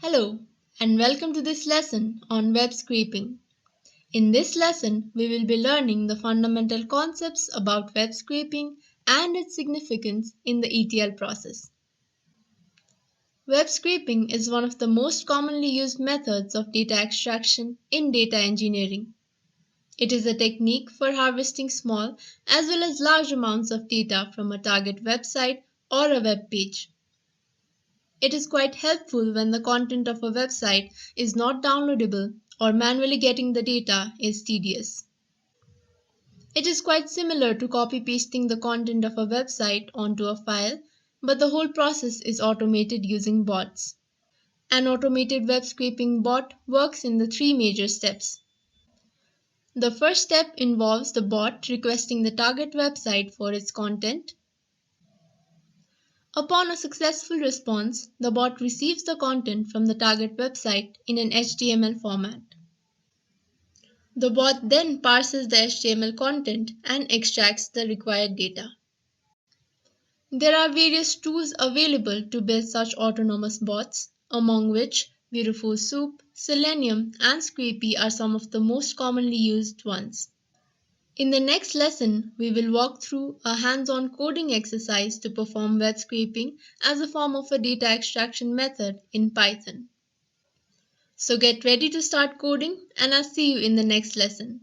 Hello, and welcome to this lesson on web scraping. In this lesson, we will be learning the fundamental concepts about web scraping and its significance in the ETL process. Web scraping is one of the most commonly used methods of data extraction in data engineering. It is a technique for harvesting small as well as large amounts of data from a target website or a web page. It is quite helpful when the content of a website is not downloadable or manually getting the data is tedious. It is quite similar to copy pasting the content of a website onto a file, but the whole process is automated using bots. An automated web scraping bot works in the three major steps. The first step involves the bot requesting the target website for its content. Upon a successful response, the bot receives the content from the target website in an HTML format. The bot then parses the HTML content and extracts the required data. There are various tools available to build such autonomous bots, among which Beautiful Soup, Selenium, and Scrapy are some of the most commonly used ones. In the next lesson, we will walk through a hands-on coding exercise to perform web scraping as a form of a data extraction method in Python. So get ready to start coding, and I'll see you in the next lesson.